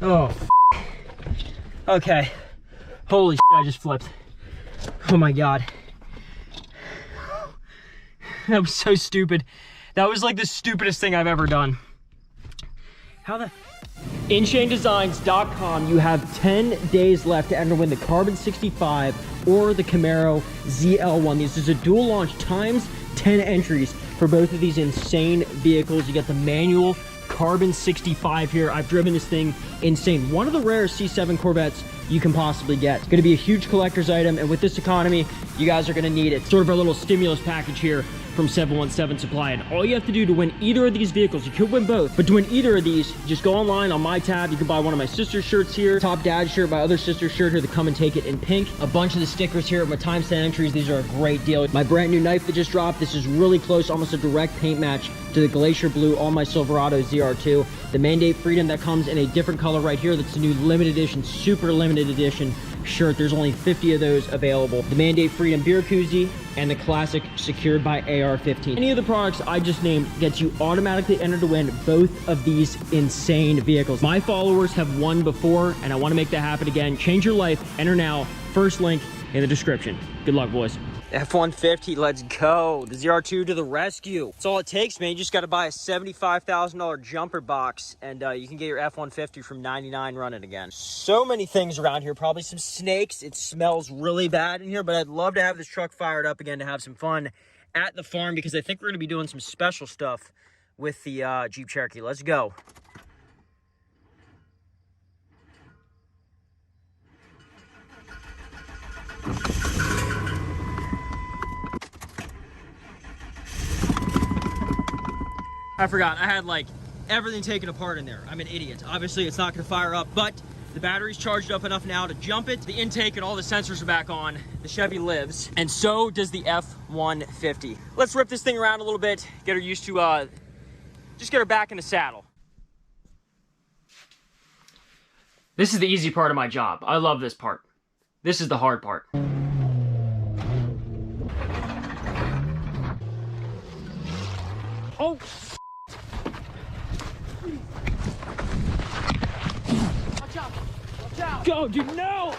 Oh, okay. Holy shit, I just flipped. Oh my God. That was so stupid. That was like the stupidest thing I've ever done. How the... InShaneDesigns.com, you have 10 days left to enter win the Carbon 65 or the Camaro ZL1. This is a dual launch times 10 entries for both of these insane vehicles. You got the manual Carbon 65 here. I've driven this thing insane. One of the rarest C7 Corvettes you can possibly get. It's gonna be a huge collector's item, and with this economy, you guys are gonna need it. Sort of our little stimulus package here from 717 Supply. And all you have to do to win either of these vehicles, you could win both, but to win either of these, just go online on my tab. You can buy one of my sister's shirts here, top dad shirt, my other sister's shirt here, the Come and Take It in pink. A bunch of the stickers here, my timestamp entries, these are a great deal. My brand new knife that just dropped, this is really close, almost a direct paint match to the Glacier Blue on my Silverado ZR2. The Mandate Freedom that comes in a different color right here, that's a new limited edition, super limited edition shirt. There's only 50 of those available. The Mandate Freedom beer koozie and the classic secured by AR-15. Any of the products I just named gets you automatically entered to win both of these insane vehicles. My followers have won before, and I want to make that happen again. Change your life. Enter now. First link in the description. Good luck, boys. F-150, let's go. The ZR2 to the rescue. That's all it takes, man. You just got to buy a $75,000 jumper box, and you can get your F-150 from 99 running again. So many things around here. Probably some snakes. It smells really bad in here, but I'd love to have this truck fired up again to have some fun at the farm, because I think we're going to be doing some special stuff with the Jeep Cherokee. Let's go. I forgot, I had like everything taken apart in there. I'm an idiot. Obviously it's not gonna fire up, but the battery's charged up enough now to jump it. The intake and all the sensors are back on. The Chevy lives, and so does the F-150. Let's rip this thing around a little bit, get her used to, just get her back in the saddle. This is the easy part of my job. I love this part. This is the hard part. Oh! Go, dude, no!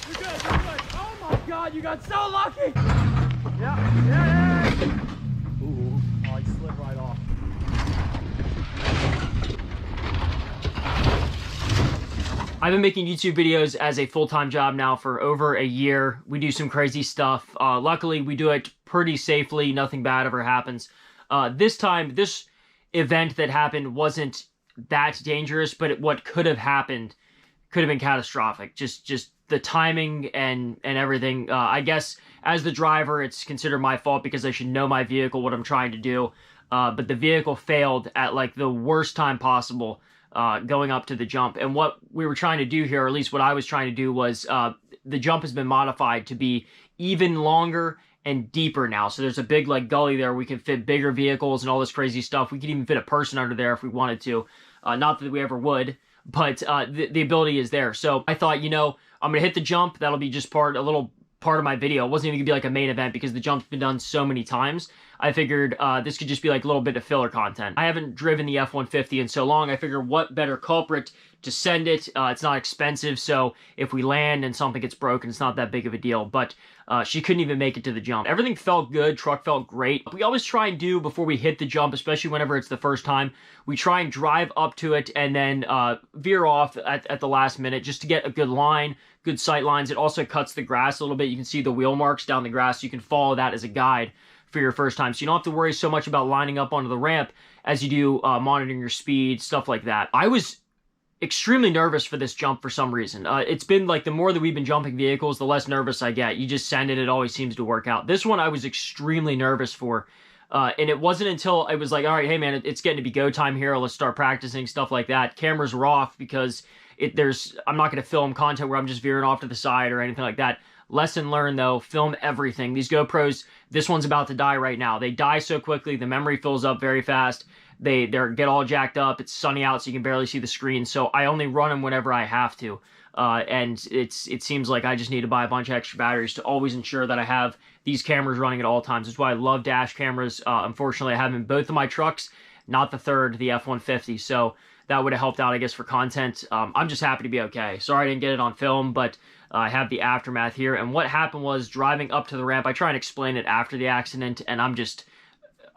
You're good, you're good. Oh my God, you got so lucky! Yeah. Ooh, oh, he slipped right off. I've been making YouTube videos as a full-time job now for over a year. We do some crazy stuff. Luckily, we do it pretty safely. Nothing bad ever happens. This time, this event that happened wasn't that dangerous, but what could have happened could have been catastrophic. Just the timing and everything. I guess as the driver, it's considered my fault because I should know my vehicle, what I'm trying to do. But the vehicle failed at like the worst time possible going up to the jump. And what we were trying to do here, or at least what I was trying to do, was the jump has been modified to be even longer and deeper now. So there's a big like gully there. We can fit bigger vehicles and all this crazy stuff. We could even fit a person under there if we wanted to. Not that we ever would, but the ability is there. So I thought, you know, I'm going to hit the jump. That'll be just a little part of my video. It wasn't even going to be like a main event because the jump's been done so many times. I figured this could just be like a little bit of filler content. I haven't driven the F-150 in so long. I figured what better culprit to send it. It's not expensive, so if we land and something gets broken, it's not that big of a deal. But she couldn't even make it to the jump. Everything felt good. Truck felt great. We always try and do before we hit the jump, especially whenever it's the first time, we try and drive up to it and then veer off at the last minute just to get a good line, good sight lines. It also cuts the grass a little bit. You can see the wheel marks down the grass. So you can follow that as a guide for your first time. So you don't have to worry so much about lining up onto the ramp as you do monitoring your speed, stuff like that. I was extremely nervous for this jump for some reason. It's been like the more that we've been jumping vehicles, the less nervous I get. You just send it, it always seems to work out. This one I was extremely nervous for. And it wasn't until I was like, all right, hey man, it's getting to be go time here. Let's start practicing, stuff like that. Cameras were off because I'm not going to film content where I'm just veering off to the side or anything like that. Lesson learned though, film everything. These GoPros, this one's about to die right now. They die so quickly, the memory fills up very fast. They get all jacked up. It's sunny out, so you can barely see the screen. So I only run them whenever I have to. And it seems like I just need to buy a bunch of extra batteries to always ensure that I have these cameras running at all times. That's why I love dash cameras. Unfortunately, I have them in both of my trucks, not the third, the F-150. So that would have helped out, I guess, for content. I'm just happy to be okay. Sorry I didn't get it on film, but I have the aftermath here. And what happened was, driving up to the ramp, I try and explain it after the accident, and I'm just...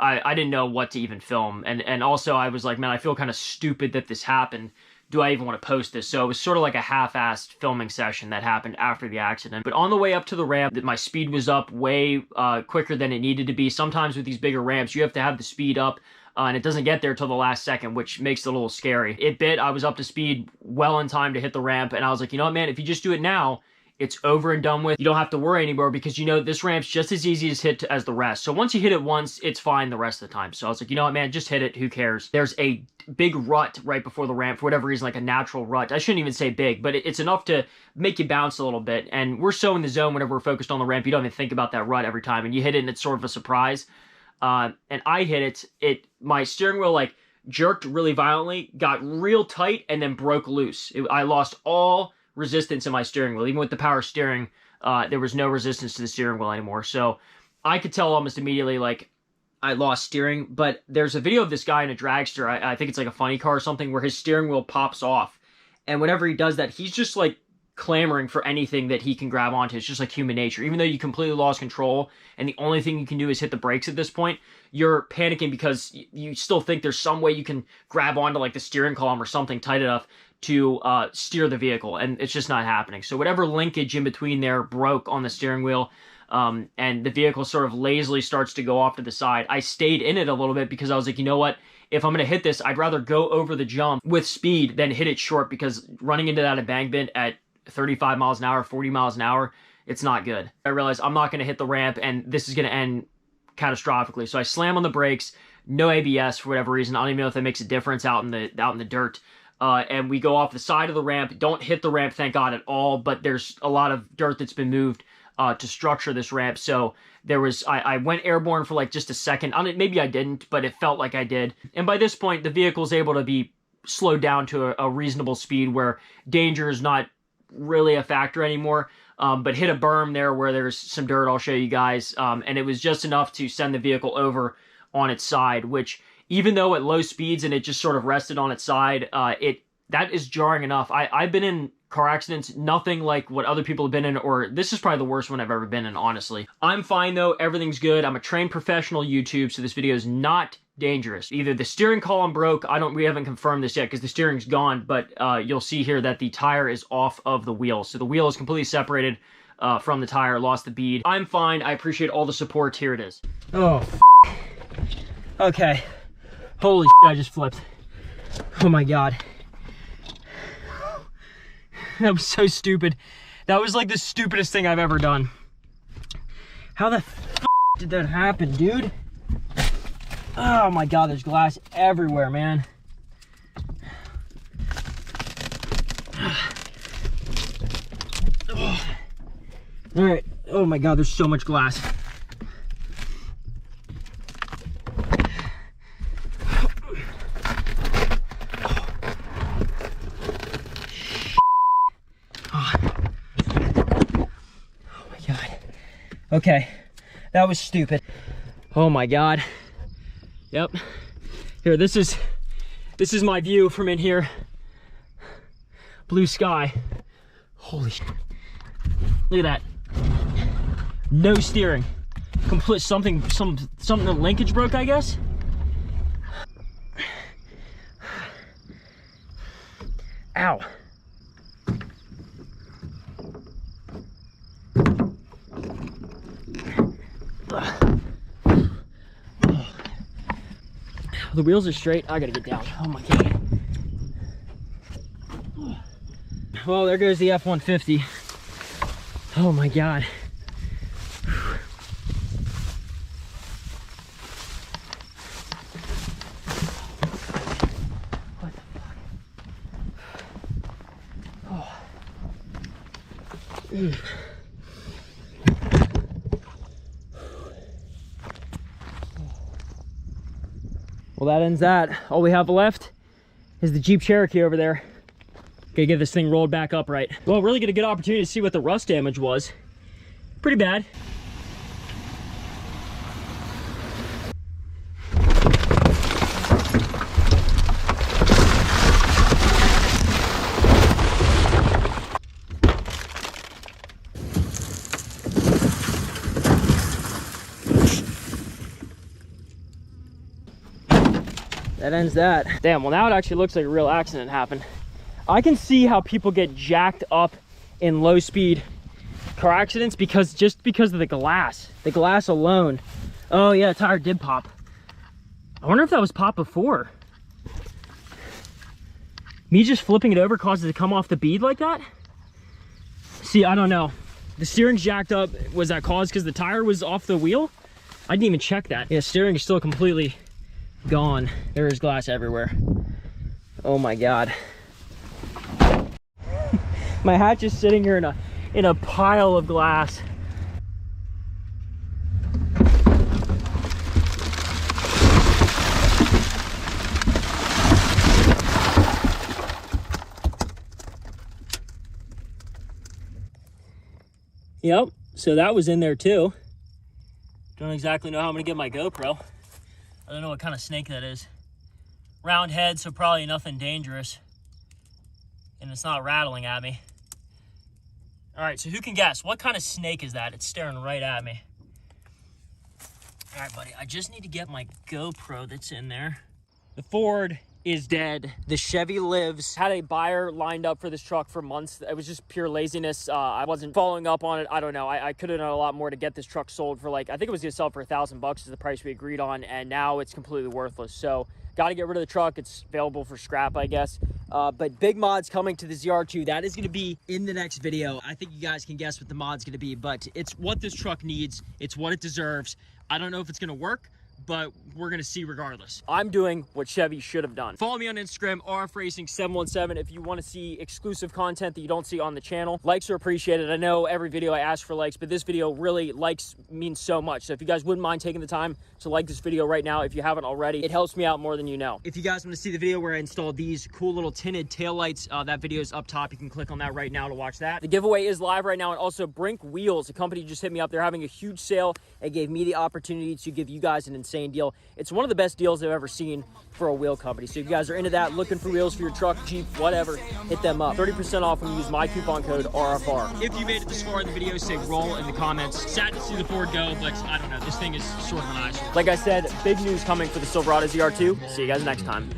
I didn't know what to even film. And also, I was like, man, I feel kind of stupid that this happened. Do I even want to post this? So it was sort of like a half-assed filming session that happened after the accident. But on the way up to the ramp, my speed was up way quicker than it needed to be. Sometimes with these bigger ramps, you have to have the speed up, and it doesn't get there till the last second, which makes it a little scary. It bit. I was up to speed well in time to hit the ramp, and I was like, you know what, man, if you just do it now, it's over and done with. You don't have to worry anymore, because you know this ramp's just as easy to hit as the rest. So once you hit it once, it's fine the rest of the time. So I was like, you know what, man, just hit it. Who cares? There's a big rut right before the ramp for whatever reason, like a natural rut. I shouldn't even say big, but it's enough to make you bounce a little bit. And we're so in the zone whenever we're focused on the ramp, you don't even think about that rut every time. And you hit it, and it's sort of a surprise. And I hit it. My steering wheel like jerked really violently, got real tight, and then broke loose. I lost all resistance in my steering wheel. Even with the power steering, there was no resistance to the steering wheel anymore. So I could tell almost immediately, like, I lost steering. But there's a video of this guy in a dragster, I think it's like a funny car or something, where his steering wheel pops off. And whenever he does that, he's just like clamoring for anything that he can grab onto. It's just like human nature. Even though you completely lost control and the only thing you can do is hit the brakes at this point, you're panicking because you still think there's some way you can grab onto like the steering column or something tight enough to steer the vehicle, and it's just not happening. So whatever linkage in between there broke on the steering wheel, and the vehicle sort of lazily starts to go off to the side. I stayed in it a little bit because I was like, you know what? If I'm going to hit this, I'd rather go over the jump with speed than hit it short, because running into that embankment at 35 miles an hour, 40 miles an hour, it's not good. I realized I'm not going to hit the ramp, and this is going to end catastrophically. So I slam on the brakes, no ABS for whatever reason. I don't even know if that makes a difference out in the dirt. And we go off the side of the ramp. Don't hit the ramp, thank God, at all, but there's a lot of dirt that's been moved to structure this ramp. So there was, I went airborne for like just a second. Maybe I didn't, but it felt like I did. And by this point, the vehicle's able to be slowed down to a reasonable speed where danger is not really a factor anymore. But hit a berm there where there's some dirt, I'll show you guys. And it was just enough to send the vehicle over on its side, which, even though at low speeds and it just sort of rested on its side, that is jarring enough. I've been in car accidents, nothing like what other people have been in, or this is probably the worst one I've ever been in, honestly. I'm fine though, everything's good. I'm a trained professional YouTube, so this video is not dangerous. Either the steering column broke, we haven't confirmed this yet because the steering's gone, but you'll see here that the tire is off of the wheel. So the wheel is completely separated from the tire, lost the bead. I'm fine, I appreciate all the support, here it is. Oh, okay. Holy shit, I just flipped. Oh my God. That was so stupid. That was like the stupidest thing I've ever done. How the f did that happen, dude? Oh my God, there's glass everywhere, man. All right. Oh my God, there's so much glass. Okay, that was stupid. Oh my God. Yep. Here, this is my view from in here. Blue sky. Holy shit. Look at that. No steering. Complete something the linkage broke, I guess. Ow. The wheels are straight. I gotta get down. Oh my God. Well, there goes the F-150. Oh my God. What the fuck? Oh. Well, that ends that. All we have left is the Jeep Cherokee over there. Gotta get this thing rolled back upright. Well, really get a good opportunity to see what the rust damage was. Pretty bad. that ends that. Damn, well now it actually looks like a real accident happened. I can see how people get jacked up in low speed car accidents just because of the glass alone. Oh yeah, the tire did pop. I wonder if that was popped before. Me just flipping it over caused it to come off the bead like that? See, I don't know. The steering's jacked up. Was that caused because the tire was off the wheel? I didn't even check that. Yeah, steering is still completely gone. There is glass everywhere. Oh my God. My hatch is sitting here in a pile of glass. Yep, so that was in there too. Don't exactly know how I'm gonna get my GoPro. I don't know what kind of snake that is. Round head, so probably nothing dangerous. And it's not rattling at me. All right, so who can guess? What kind of snake is that? It's staring right at me. All right, buddy, I just need to get my GoPro that's in there. The Ford is dead. The Chevy lives. Had a buyer lined up for this truck for months. It was just pure laziness. I wasn't following up on it. I don't know. I could have done a lot more to get this truck sold for like, I think it was gonna sell for $1,000 is the price we agreed on, and now it's completely worthless. So got to get rid of the truck. It's available for scrap, I guess. But big mods coming to the ZR2. That is going to be in the next video. I think you guys can guess what the mod's going to be, but it's what this truck needs. It's what it deserves. I don't know if it's going to work, but we're going to see regardless. I'm doing what Chevy should have done. Follow me on Instagram, RFRacing717, if you want to see exclusive content that you don't see on the channel. Likes are appreciated. I know every video I ask for likes, but this video really likes means so much. So if you guys wouldn't mind taking the time to like this video right now, if you haven't already, it helps me out more than you know. If you guys want to see the video where I installed these cool little tinted taillights, that video is up top. You can click on that right now to watch that. The giveaway is live right now, and also Brink Wheels, a company just hit me up. They're having a huge sale. It gave me the opportunity to give you guys an insane deal. It's one of the best deals I've ever seen for a wheel company. So if you guys are into that, looking for wheels for your truck, Jeep, whatever, hit them up. 30% off when you use my coupon code RFR. If you made it this far in the video, say roll in the comments. Sad to see the Ford go, but I don't know. This thing is sort of an eyesore. Like I said, big news coming for the Silverado ZR2. See you guys next time.